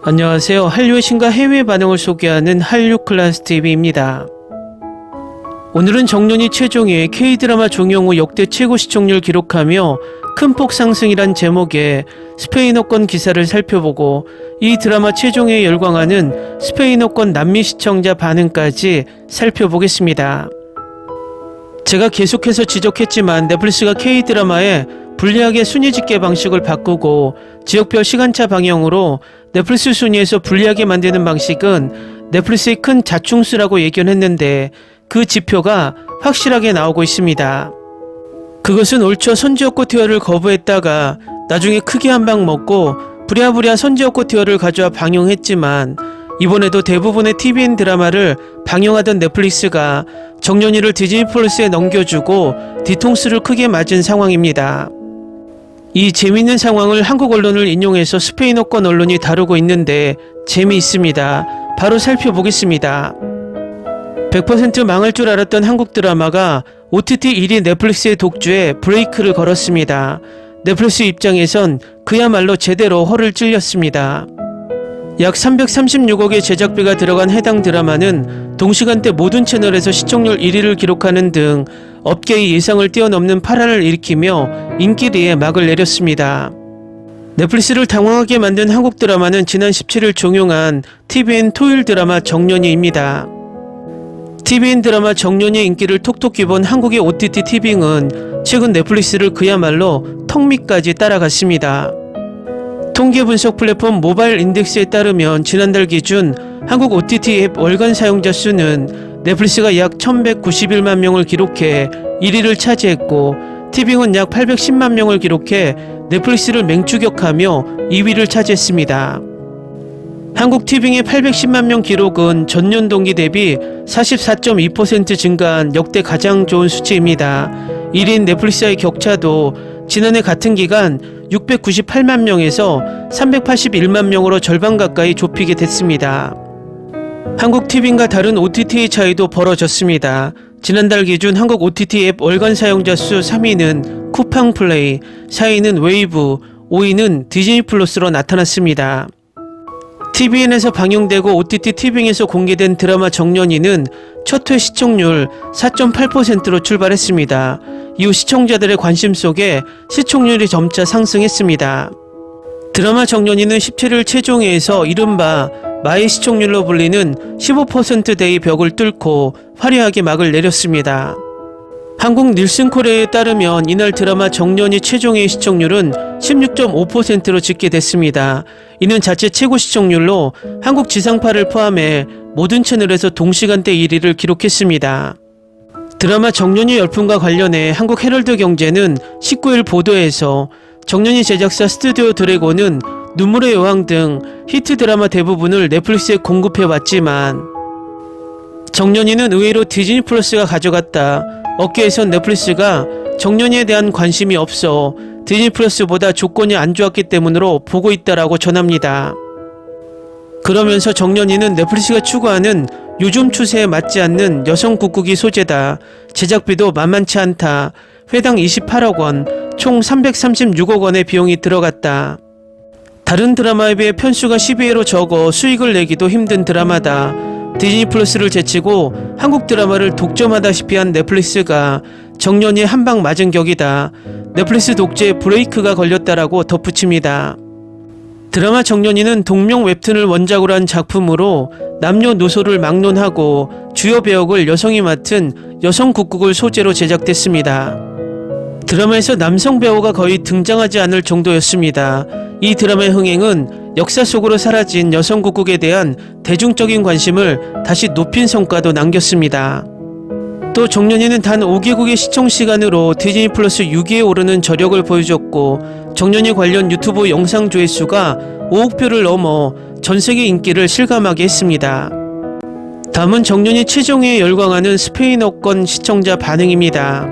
안녕하세요. 한류의 신과 해외 반응을 소개하는 한류클래스TV입니다. 오늘은 정년이 최종의 K드라마 종영후 역대 최고 시청률 기록하며 큰 폭 상승이란 제목의 스페인어권 기사를 살펴보고 이 드라마 최종에 열광하는 스페인어권 남미 시청자 반응까지 살펴보겠습니다. 제가 계속해서 지적했지만 넷플릭스가 K드라마에 불리하게 순위 집계 방식을 바꾸고 지역별 시간차 방영으로 넷플릭스 순위에서 불리하게 만드는 방식은 넷플릭스의 큰 자충수라고 예견했는데 그 지표가 확실하게 나오고 있습니다. 그것은 올 초 선지효과 티어를 거부했다가 나중에 크게 한 방 먹고 부랴부랴 선지효과 티어를 가져와 방영했지만 이번에도 대부분의 TVN 드라마를 방영하던 넷플릭스가 정년이를 디즈니 플러스에 넘겨주고 뒤통수를 크게 맞은 상황입니다. 이 재미있는 상황을 한국 언론을 인용해서 스페인어권 언론이 다루고 있는데 재미있습니다. 바로 살펴보겠습니다. 100% 망할 줄 알았던 한국 드라마가 OTT 1위 넷플릭스의 독주에 브레이크를 걸었습니다. 넷플릭스 입장에선 그야말로 제대로 허를 찔렸습니다. 약 336억의 제작비가 들어간 해당 드라마는 동시간대 모든 채널에서 시청률 1위를 기록하는 등 업계의 예상을 뛰어넘는 파란을 일으키며 인기리에 막을 내렸습니다. 넷플릭스를 당황하게 만든 한국 드라마는 지난 17일 종영한 TVN 토요일 드라마 정년이입니다. TVN 드라마 정년이의 인기를 톡톡히 본 한국의 OTT 티빙은 최근 넷플릭스를 그야말로 턱밑까지 따라갔습니다. 통계 분석 플랫폼 모바일 인덱스에 따르면 지난달 기준 한국 OTT 앱 월간 사용자 수는 넷플릭스가 약 1191만 명을 기록해 1위를 차지했고 티빙은 약 810만 명을 기록해 넷플릭스를 맹추격하며 2위를 차지했습니다. 한국 티빙의 810만 명 기록은 전년 동기 대비 44.2% 증가한 역대 가장 좋은 수치입니다. 1위인 넷플릭스와의 격차도 지난해 같은 기간 698만 명에서 381만 명으로 절반 가까이 좁히게 됐습니다. 한국 TVN과 다른 OTT의 차이도 벌어졌습니다. 지난달 기준 한국 OTT 앱 월간 사용자 수 3위는 쿠팡 플레이, 4위는 웨이브, 5위는 디즈니 플러스로 나타났습니다. TVN에서 방영되고 OTT 티빙에서 공개된 드라마 정년이는 첫 회 시청률 4.8%로 출발했습니다. 이후 시청자들의 관심 속에 시청률이 점차 상승했습니다. 드라마 정년이는 17일 최종회에서 이른바 마의 시청률로 불리는 15%대의 벽을 뚫고 화려하게 막을 내렸습니다. 한국 닐슨 코리아에 따르면 이날 드라마 정년이 최종회의 시청률은 16.5%로 집계됐습니다. 이는 자체 최고 시청률로 한국 지상파를 포함해 모든 채널에서 동시간대 1위를 기록했습니다. 드라마 정년이 열풍과 관련해 한국 헤럴드 경제는 19일 보도에서 정년이 제작사 스튜디오 드래곤은 눈물의 여왕 등 히트 드라마 대부분을 넷플릭스에 공급해왔지만 정년이는 의외로 디즈니 플러스가 가져갔다. 업계에선 넷플릭스가 정년이에 대한 관심이 없어 디즈니 플러스보다 조건이 안 좋았기 때문으로 보고 있다라고 전합니다. 그러면서 정년이는 넷플릭스가 추구하는 요즘 추세에 맞지 않는 여성 국극이 소재다. 제작비도 만만치 않다. 회당 28억 원, 총 336억 원의 비용이 들어갔다. 다른 드라마에 비해 편수가 12회로 적어 수익을 내기도 힘든 드라마다. 디즈니 플러스를 제치고 한국 드라마를 독점하다시피 한 넷플릭스가 정년이 한방 맞은 격이다. 넷플릭스 독재에 브레이크가 걸렸다라고 덧붙입니다. 드라마 정년이는 동명 웹툰을 원작으로 한 작품으로 남녀노소를 막론하고 주요 배역을 여성이 맡은 여성 국극을 소재로 제작됐습니다. 드라마에서 남성 배우가 거의 등장하지 않을 정도였습니다. 이 드라마의 흥행은 역사 속으로 사라진 여성 국극에 대한 대중적인 관심을 다시 높인 성과도 남겼습니다. 또 정년이는 단 5개국의 시청시간으로 디즈니 플러스 6위에 오르는 저력을 보여줬고 정년이 관련 유튜브 영상 조회수가 5억 뷰를 넘어 전세계 인기를 실감하게 했습니다. 다음은 정년이 최종회에 열광하는 스페인어권 시청자 반응입니다.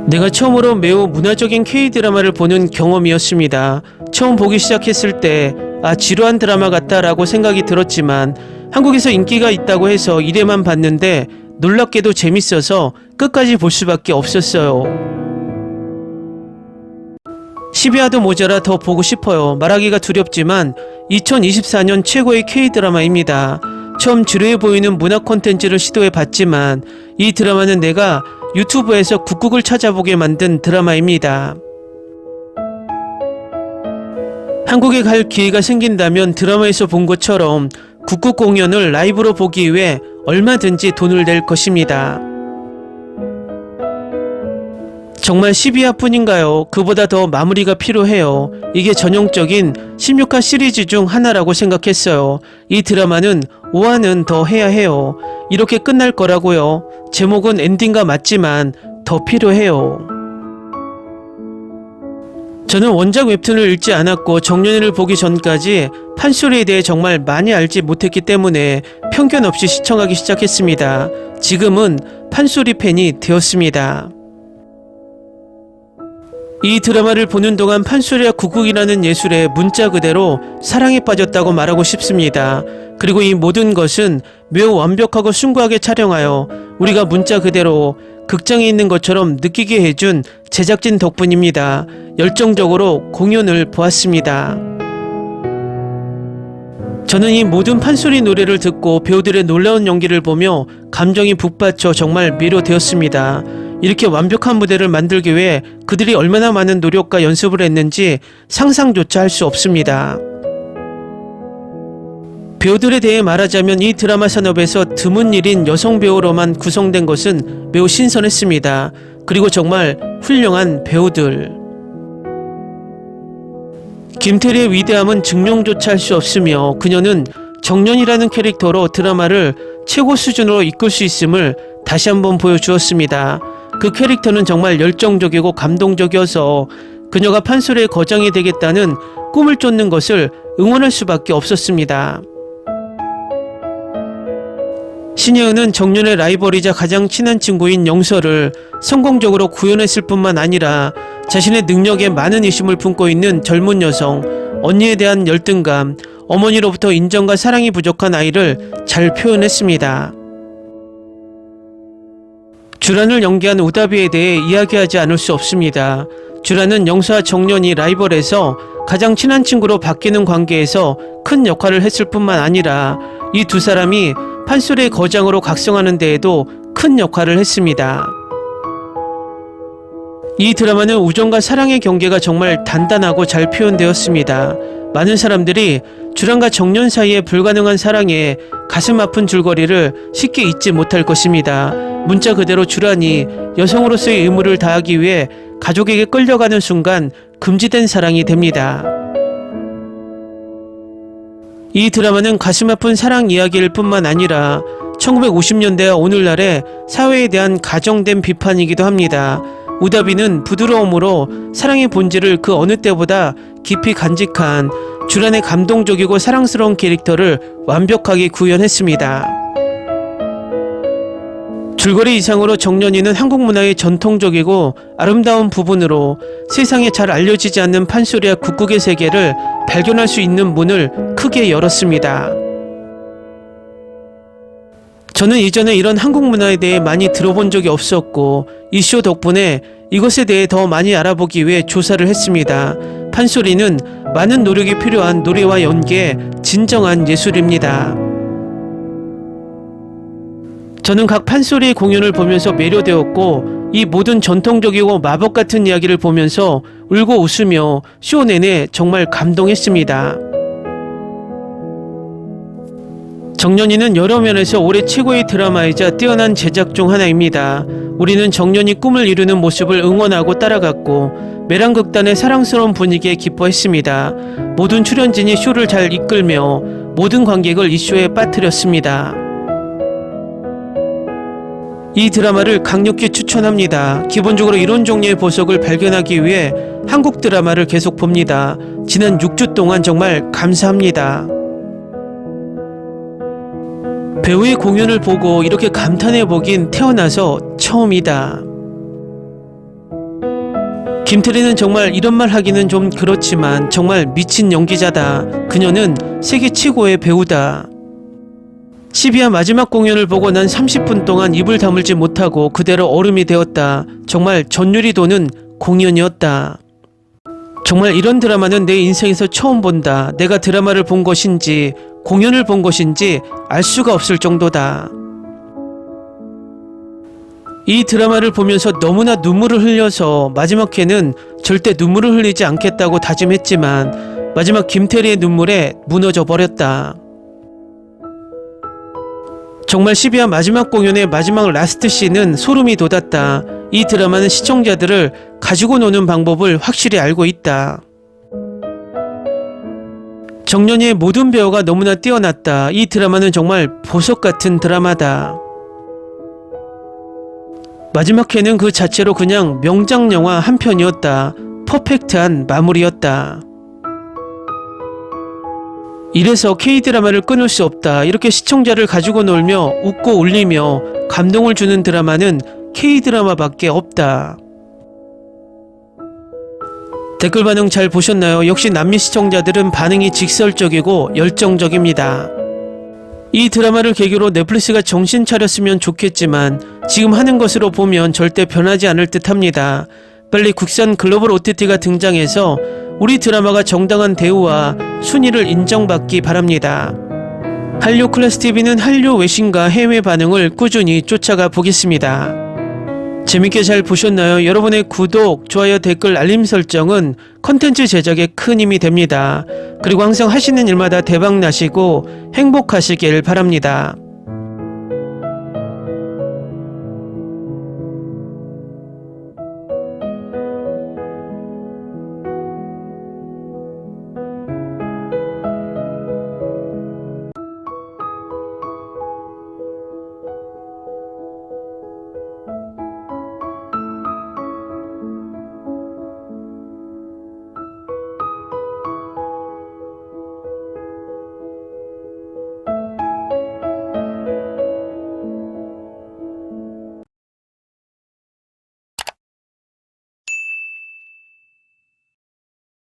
내가 처음으로 매우 문화적인 K드라마를 보는 경험이었습니다. 처음 보기 시작했을 때 지루한 드라마 같다라고 생각이 들었지만 한국에서 인기가 있다고 해서 1회만 봤는데 놀랍게도 재밌어서 끝까지 볼 수밖에 없었어요. 10회화도 모자라 더 보고 싶어요. 말하기가 두렵지만 2024년 최고의 K-드라마입니다. 처음 지루해 보이는 문화 콘텐츠를 시도해봤지만 이 드라마는 내가 유튜브에서 국국을 찾아보게 만든 드라마입니다. 한국에 갈 기회가 생긴다면 드라마에서 본 것처럼 국국 공연을 라이브로 보기 위해 얼마든지 돈을 낼 것입니다. 정말 12화뿐인가요? 그보다 더 마무리가 필요해요. 이게 전형적인 16화 시리즈 중 하나라고 생각했어요. 이 드라마는 5화는 더 해야 해요. 이렇게 끝날 거라고요. 제목은 엔딩과 맞지만 더 필요해요. 저는 원작 웹툰을 읽지 않았고 정년이를 보기 전까지 판소리에 대해 정말 많이 알지 못했기 때문에 편견 없이 시청하기 시작했습니다. 지금은 판소리 팬이 되었습니다. 이 드라마를 보는 동안 판소리와 국국이라는 예술에 문자 그대로 사랑에 빠졌다고 말하고 싶습니다. 그리고 이 모든 것은 매우 완벽하고 숭고하게 촬영하여 우리가 문자 그대로 극장에 있는 것처럼 느끼게 해준 제작진 덕분입니다. 열정적으로 공연을 보았습니다. 저는 이 모든 판소리 노래를 듣고 배우들의 놀라운 연기를 보며 감정이 북받쳐 정말 매료되었습니다. 이렇게 완벽한 무대를 만들기 위해 그들이 얼마나 많은 노력과 연습을 했는지 상상조차 할 수 없습니다. 배우들에 대해 말하자면 이 드라마 산업에서 드문 일인 여성 배우로만 구성된 것은 매우 신선했습니다. 그리고 정말 훌륭한 배우들. 김태리의 위대함은 증명조차 할 수 없으며 그녀는 정년이라는 캐릭터로 드라마를 최고 수준으로 이끌 수 있음을 다시 한번 보여주었습니다. 그 캐릭터는 정말 열정적이고 감동적이어서 그녀가 판소리의 거장이 되겠다는 꿈을 쫓는 것을 응원할 수밖에 없었습니다. 신예은은 정년의 라이벌이자 가장 친한 친구인 영서를 성공적으로 구현했을 뿐만 아니라 자신의 능력에 많은 의심을 품고 있는 젊은 여성, 언니에 대한 열등감, 어머니로부터 인정과 사랑이 부족한 아이를 잘 표현했습니다. 주란을 연기한 우다비에 대해 이야기하지 않을 수 없습니다. 주란은 영서와 정년이 라이벌에서 가장 친한 친구로 바뀌는 관계에서 큰 역할을 했을 뿐만 아니라 이 두 사람이 판소리의 거장으로 각성하는 데에도 큰 역할을 했습니다. 이 드라마는 우정과 사랑의 경계가 정말 단단하고 잘 표현되었습니다. 많은 사람들이 주란과 정년 사이의 불가능한 사랑에 가슴 아픈 줄거리를 쉽게 잊지 못할 것입니다. 문자 그대로 주란이 여성으로서의 의무를 다하기 위해 가족에게 끌려가는 순간 금지된 사랑이 됩니다. 이 드라마는 가슴 아픈 사랑 이야기일 뿐만 아니라 1950년대와 오늘날의 사회에 대한 가정된 비판이기도 합니다. 우다비는 부드러움으로 사랑의 본질을 그 어느 때보다 깊이 간직한 주란의 감동적이고 사랑스러운 캐릭터를 완벽하게 구현했습니다. 줄거리 이상으로 정년이는 한국 문화의 전통적이고 아름다운 부분으로 세상에 잘 알려지지 않는 판소리와 국국의 세계를 발견할 수 있는 문을 크게 열었습니다. 저는 이전에 이런 한국 문화에 대해 많이 들어본 적이 없었고 이 쇼 덕분에 이것에 대해 더 많이 알아보기 위해 조사를 했습니다. 판소리는 많은 노력이 필요한 노래와 연기의 진정한 예술입니다. 저는 각 판소리의 공연을 보면서 매료되었고 이 모든 전통적이고 마법 같은 이야기를 보면서 울고 웃으며 쇼 내내 정말 감동했습니다. 정년이는 여러 면에서 올해 최고의 드라마이자 뛰어난 제작 중 하나입니다. 우리는 정년이 꿈을 이루는 모습을 응원하고 따라갔고 매랑극단의 사랑스러운 분위기에 기뻐했습니다. 모든 출연진이 쇼를 잘 이끌며 모든 관객을 이 쇼에 빠뜨렸습니다. 이 드라마를 강력히 추천합니다. 기본적으로 이런 종류의 보석을 발견하기 위해 한국 드라마를 계속 봅니다. 지난 6주 동안 정말 감사합니다. 배우의 공연을 보고 이렇게 감탄해보긴 태어나서 처음이다. 김태리는 정말 이런 말 하기는 좀 그렇지만 정말 미친 연기자다. 그녀는 세계 최고의 배우다. 12화 마지막 공연을 보고 난 30분 동안 입을 다물지 못하고 그대로 얼음이 되었다. 정말 전율이 도는 공연이었다. 정말 이런 드라마는 내 인생에서 처음 본다. 내가 드라마를 본 것인지 공연을 본 것인지 알 수가 없을 정도다. 이 드라마를 보면서 너무나 눈물을 흘려서 마지막 회는 절대 눈물을 흘리지 않겠다고 다짐했지만 마지막 김태리의 눈물에 무너져 버렸다. 정말 12화 마지막 공연의 마지막 라스트 씬은 소름이 돋았다. 이 드라마는 시청자들을 가지고 노는 방법을 확실히 알고 있다. 정년이의 모든 배우가 너무나 뛰어났다. 이 드라마는 정말 보석 같은 드라마다. 마지막 회는 그 자체로 그냥 명작 영화 한 편이었다. 퍼펙트한 마무리였다. 이래서 K드라마를 끊을 수 없다. 이렇게 시청자를 가지고 놀며 웃고 울리며 감동을 주는 드라마는 K드라마밖에 없다. 댓글 반응 잘 보셨나요? 역시 남미 시청자들은 반응이 직설적이고 열정적입니다. 이 드라마를 계기로 넷플릭스가 정신 차렸으면 좋겠지만 지금 하는 것으로 보면 절대 변하지 않을 듯합니다. 빨리 국산 글로벌 OTT가 등장해서 우리 드라마가 정당한 대우와 순위를 인정받기 바랍니다. 한류 클래스TV는 한류 외신과 해외 반응을 꾸준히 쫓아가 보겠습니다. 재밌게 잘 보셨나요? 여러분의 구독, 좋아요, 댓글, 알림 설정은 컨텐츠 제작에 큰 힘이 됩니다. 그리고 항상 하시는 일마다 대박 나시고 행복하시길 바랍니다.